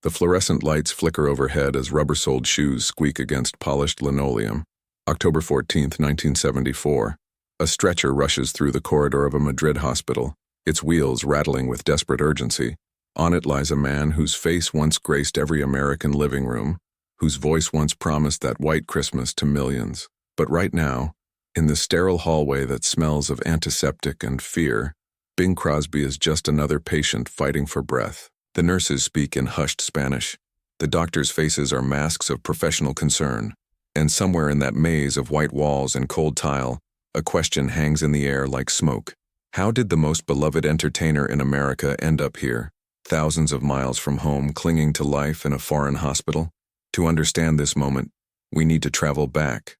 The fluorescent lights flicker overhead as rubber-soled shoes squeak against polished linoleum. October 14, 1974. A stretcher rushes through the corridor of a Madrid hospital, its wheels rattling with desperate urgency. On it lies a man whose face once graced every American living room, whose voice once promised that white Christmas to millions. But right now, in the sterile hallway that smells of antiseptic and fear, Bing Crosby is just another patient fighting for breath. The nurses speak in hushed Spanish. The doctors' faces are masks of professional concern. And somewhere in that maze of white walls and cold tile, a question hangs in the air like smoke. How did the most beloved entertainer in America end up here, thousands of miles from home, clinging to life in a foreign hospital? To understand this moment, we need to travel back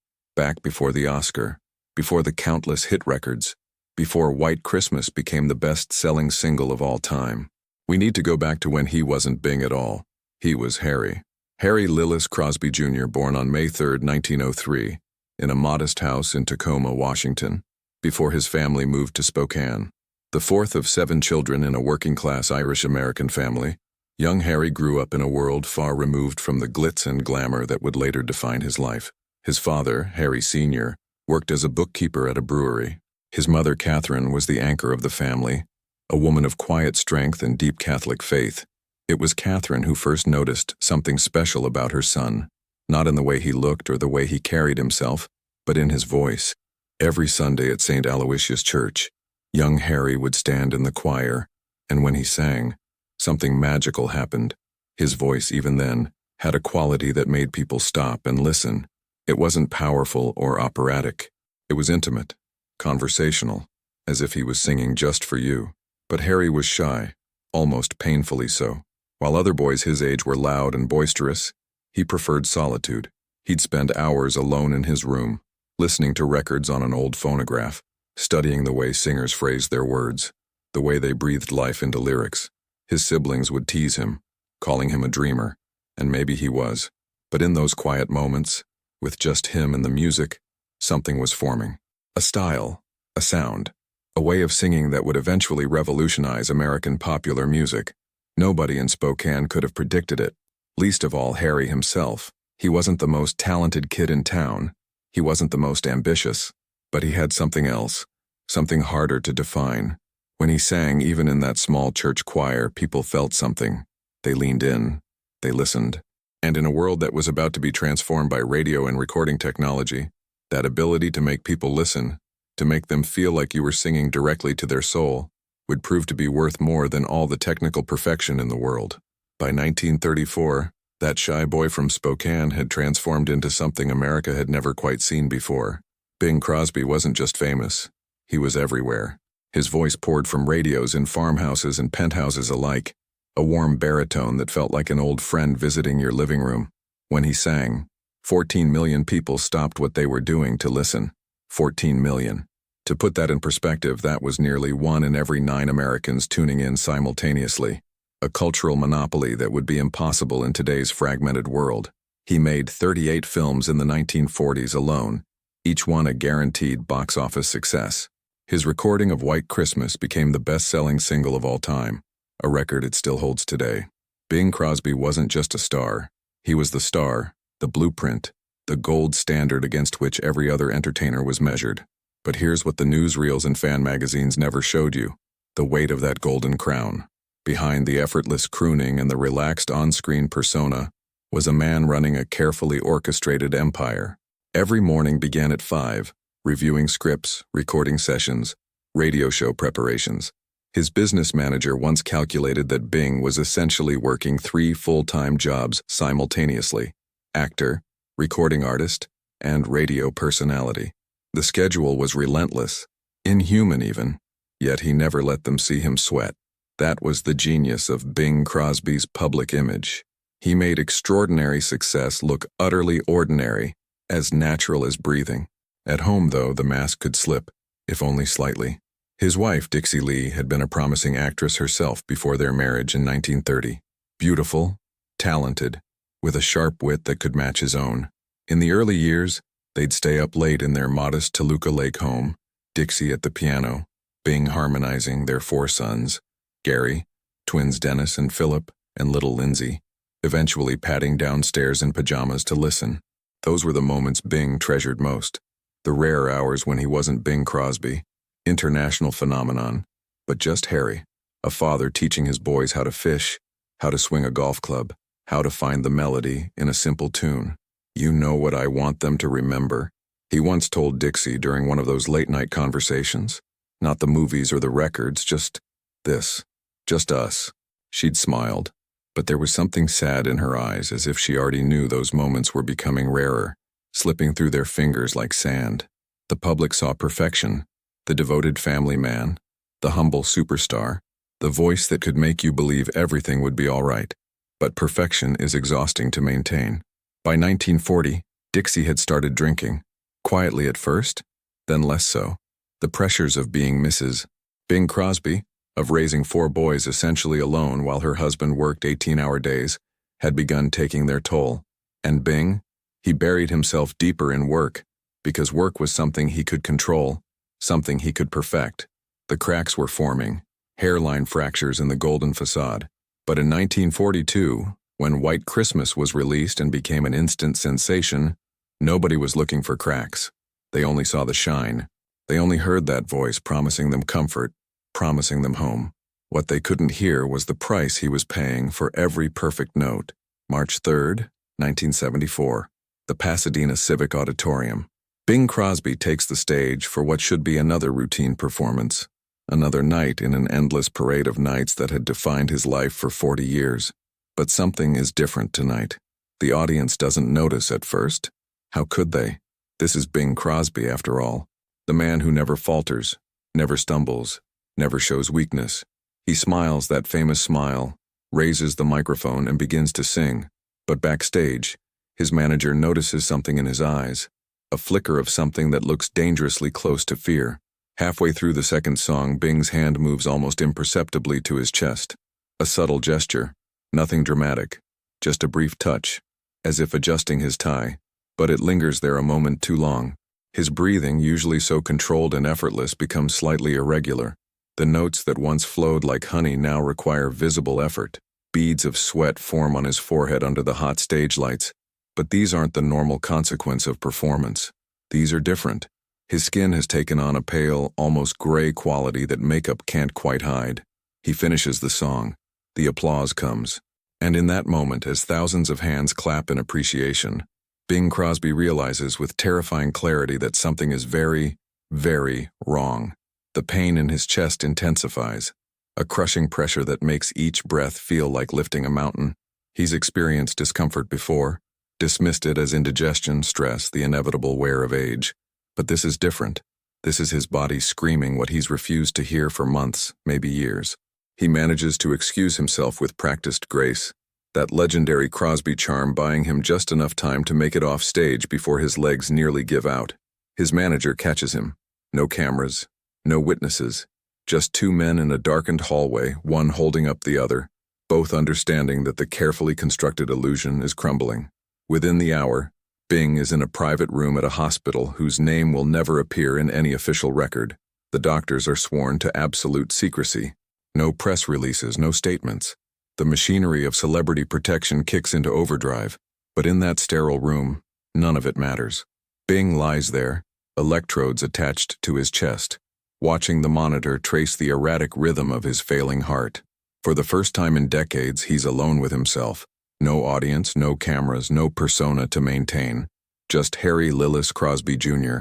before the Oscar, before the countless hit records, before White Christmas became the best-selling single of all time. We need to go back to when he wasn't Bing at all. He was Harry. Harry Lillis Crosby Jr., born on May 3, 1903, in a modest house in Tacoma, Washington, before his family moved to Spokane. The fourth of 7 children in a working-class Irish-American family, young Harry grew up in a world far removed from the glitz and glamour that would later define his life. His father, Harry Sr., worked as a bookkeeper at a brewery. His mother, Catherine, was the anchor of the family, a woman of quiet strength and deep Catholic faith. It was Catherine who first noticed something special about her son, not in the way he looked or the way he carried himself, but in his voice. Every Sunday at St. Aloysius Church, young Harry would stand in the choir, and when he sang, something magical happened. His voice, even then, had a quality that made people stop and listen. It wasn't powerful or operatic. It was intimate, conversational, as if he was singing just for you. But Harry was shy, almost painfully so. While other boys his age were loud and boisterous, he preferred solitude. He'd spend hours alone in his room, listening to records on an old phonograph, studying the way singers phrased their words, the way they breathed life into lyrics. His siblings would tease him, calling him a dreamer, and maybe he was. But in those quiet moments, with just him and the music, something was forming. A style, a sound, a way of singing that would eventually revolutionize American popular music. Nobody in Spokane could have predicted it, least of all Harry himself. He wasn't the most talented kid in town. He wasn't the most ambitious. But he had something else, something harder to define. When he sang, even in that small church choir, people felt something. They leaned in. They listened. And in a world that was about to be transformed by radio and recording technology, that ability to make people listen, to make them feel like you were singing directly to their soul, would prove to be worth more than all the technical perfection in the world. By 1934, that shy boy from Spokane had transformed into something America had never quite seen before. Bing Crosby wasn't just famous. He was everywhere. His voice poured from radios in farmhouses and penthouses alike, a warm baritone that felt like an old friend visiting your living room. When he sang, 14 million people stopped what they were doing to listen. 14 million. To put that in perspective, that was nearly 1 in every 9 Americans tuning in simultaneously, a cultural monopoly that would be impossible in today's fragmented world. He made 38 films in the 1940s alone, each one a guaranteed box office success. His recording of White Christmas became the best-selling single of all time, a record it still holds today. Bing Crosby wasn't just a star. He was the star, the blueprint, the gold standard against which every other entertainer was measured. But here's what the newsreels and fan magazines never showed you: the weight of that golden crown. Behind the effortless crooning and the relaxed on-screen persona was a man running a carefully orchestrated empire. Every morning began at 5, reviewing scripts, recording sessions, radio show preparations. His business manager once calculated that Bing was essentially working 3 full-time jobs simultaneously: actor, recording artist, and radio personality. The schedule was relentless, inhuman even, yet he never let them see him sweat. That was the genius of Bing Crosby's public image. He made extraordinary success look utterly ordinary, as natural as breathing. At home, though, the mask could slip, if only slightly. His wife, Dixie Lee, had been a promising actress herself before their marriage in 1930. Beautiful, talented, with a sharp wit that could match his own. In the early years, they'd stay up late in their modest Toluca Lake home, Dixie at the piano, Bing harmonizing their 4 sons, Gary, twins Dennis and Philip, and little Lindsay. eventually padding downstairs in pajamas to listen. Those were the moments Bing treasured most. The rare hours when he wasn't Bing Crosby, international phenomenon, but just Harry, a father teaching his boys how to fish, how to swing a golf club, how to find the melody in a simple tune. "You know what I want them to remember," he once told Dixie during one of those late-night conversations. "Not the movies or the records, just this. Just us." She'd smiled, but there was something sad in her eyes, as if she already knew those moments were becoming rarer, slipping through their fingers like sand. The public saw perfection, the devoted family man, the humble superstar, the voice that could make you believe everything would be all right. But perfection is exhausting to maintain. By 1940, Dixie had started drinking. Quietly at first, then less so. The pressures of being Mrs. Bing Crosby, of raising 4 boys essentially alone while her husband worked 18-hour days, had begun taking their toll. And Bing? He buried himself deeper in work, because work was something he could control, something he could perfect. The cracks were forming, hairline fractures in the golden facade. But in 1942, when White Christmas was released and became an instant sensation, nobody was looking for cracks. They only saw the shine. They only heard that voice promising them comfort, promising them home. What they couldn't hear was the price he was paying for every perfect note. March 3rd, 1974. The Pasadena Civic Auditorium. Bing Crosby takes the stage for what should be another routine performance. Another night in an endless parade of nights that had defined his life for 40 years. But something is different tonight. The audience doesn't notice at first. How could they? This is Bing Crosby, after all. The man who never falters, never stumbles, never shows weakness. He smiles that famous smile, raises the microphone and begins to sing. But backstage, his manager notices something in his eyes, a flicker of something that looks dangerously close to fear. Halfway through the second song, Bing's hand moves almost imperceptibly to his chest. A subtle gesture, nothing dramatic, just a brief touch, as if adjusting his tie. But it lingers there a moment too long. His breathing, usually so controlled and effortless, becomes slightly irregular. The notes that once flowed like honey now require visible effort. Beads of sweat form on his forehead under the hot stage lights. But these aren't the normal consequence of performance. These are different. His skin has taken on a pale, almost gray quality that makeup can't quite hide. He finishes the song. The applause comes. And in that moment, as thousands of hands clap in appreciation, Bing Crosby realizes with terrifying clarity that something is very, very wrong. The pain in his chest intensifies, a crushing pressure that makes each breath feel like lifting a mountain. He's experienced discomfort before, dismissed it as indigestion, stress, the inevitable wear of age. But this is different. This is his body screaming what he's refused to hear for months, maybe years. He manages to excuse himself with practiced grace, that legendary Crosby charm buying him just enough time to make it off stage before his legs nearly give out. His manager catches him. No cameras, no witnesses, just 2 men in a darkened hallway, one holding up the other, both understanding that the carefully constructed illusion is crumbling. Within the hour, Bing is in a private room at a hospital whose name will never appear in any official record. The doctors are sworn to absolute secrecy. No press releases, no statements. The machinery of celebrity protection kicks into overdrive, but in that sterile room, none of it matters. Bing lies there, electrodes attached to his chest, watching the monitor trace the erratic rhythm of his failing heart. For the first time in decades, he's alone with himself. No audience, no cameras, no persona to maintain. Just Harry Lillis Crosby Jr.,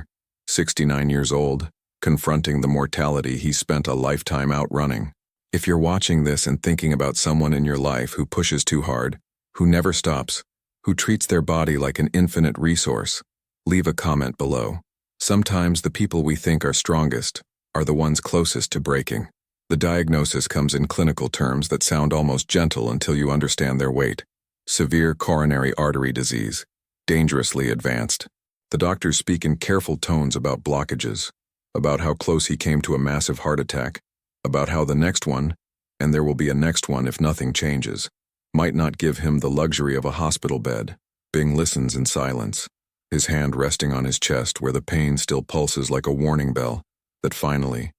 69 years old, confronting the mortality he spent a lifetime outrunning. If you're watching this and thinking about someone in your life who pushes too hard, who never stops, who treats their body like an infinite resource, leave a comment below. Sometimes the people we think are strongest are the ones closest to breaking. The diagnosis comes in clinical terms that sound almost gentle until you understand their weight. Severe coronary artery disease, dangerously advanced. The doctors speak in careful tones about blockages, about how close he came to a massive heart attack, about how the next one, and there will be a next one if nothing changes, might not give him the luxury of a hospital bed. Bing listens in silence, his hand resting on his chest where the pain still pulses like a warning bell that finally,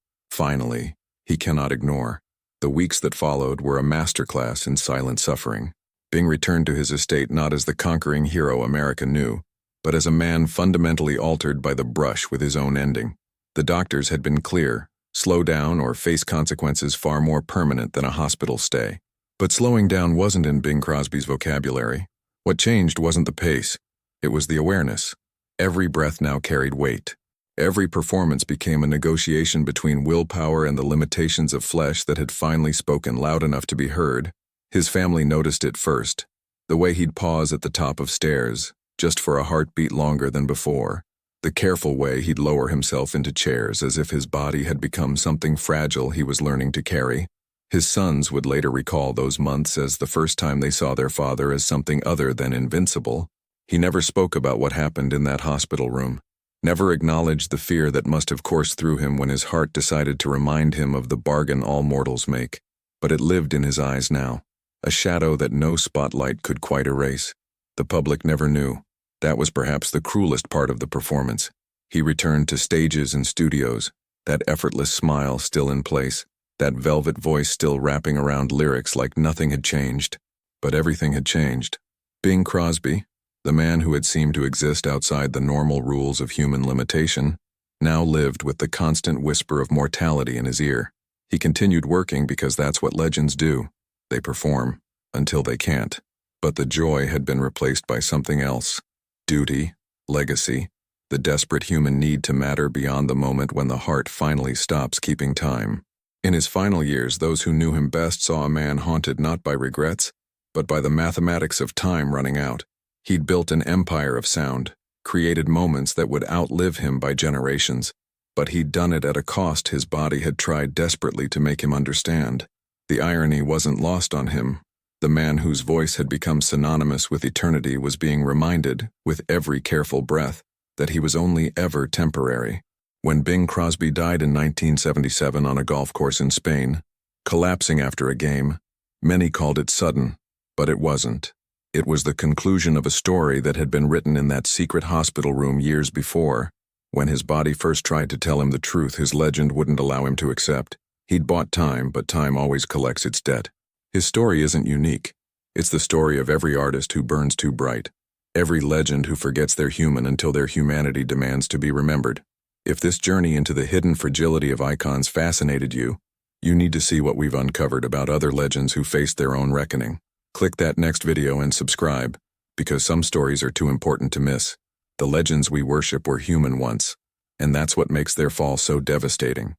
he cannot ignore. The weeks that followed were a masterclass in silent suffering. Bing returned to his estate not as the conquering hero America knew, but as a man fundamentally altered by the brush with his own ending. The doctors had been clear: slow down or face consequences far more permanent than a hospital stay. But slowing down wasn't in Bing Crosby's vocabulary. What changed wasn't the pace, it was the awareness. Every breath now carried weight. Every performance became a negotiation between willpower and the limitations of flesh that had finally spoken loud enough to be heard. His family noticed it first. The way he'd pause at the top of stairs, just for a heartbeat longer than before. The careful way he'd lower himself into chairs as if his body had become something fragile he was learning to carry. His sons would later recall those months as the first time they saw their father as something other than invincible. He never spoke about what happened in that hospital room. Never acknowledged the fear that must have coursed through him when his heart decided to remind him of the bargain all mortals make. But it lived in his eyes now, a shadow that no spotlight could quite erase. The public never knew. That was perhaps the cruelest part of the performance. He returned to stages and studios, that effortless smile still in place, that velvet voice still wrapping around lyrics like nothing had changed. But everything had changed. Bing Crosby, the man who had seemed to exist outside the normal rules of human limitation, now lived with the constant whisper of mortality in his ear. He continued working because that's what legends do. They perform, until they can't. But the joy had been replaced by something else. Duty, legacy, the desperate human need to matter beyond the moment when the heart finally stops keeping time. In his final years, those who knew him best saw a man haunted not by regrets, but by the mathematics of time running out. He'd built an empire of sound, created moments that would outlive him by generations, but he'd done it at a cost his body had tried desperately to make him understand. The irony wasn't lost on him. The man whose voice had become synonymous with eternity was being reminded, with every careful breath, that he was only ever temporary. When Bing Crosby died in 1977 on a golf course in Spain, collapsing after a game, many called it sudden, but it wasn't. It was the conclusion of a story that had been written in that secret hospital room years before. When his body first tried to tell him the truth his legend wouldn't allow him to accept. He'd bought time, but time always collects its debt. His story isn't unique. It's the story of every artist who burns too bright. Every legend who forgets they're human until their humanity demands to be remembered. If this journey into the hidden fragility of icons fascinated you, you need to see what we've uncovered about other legends who faced their own reckoning. Click that next video and subscribe, because some stories are too important to miss. The legends we worship were human once, and that's what makes their fall so devastating.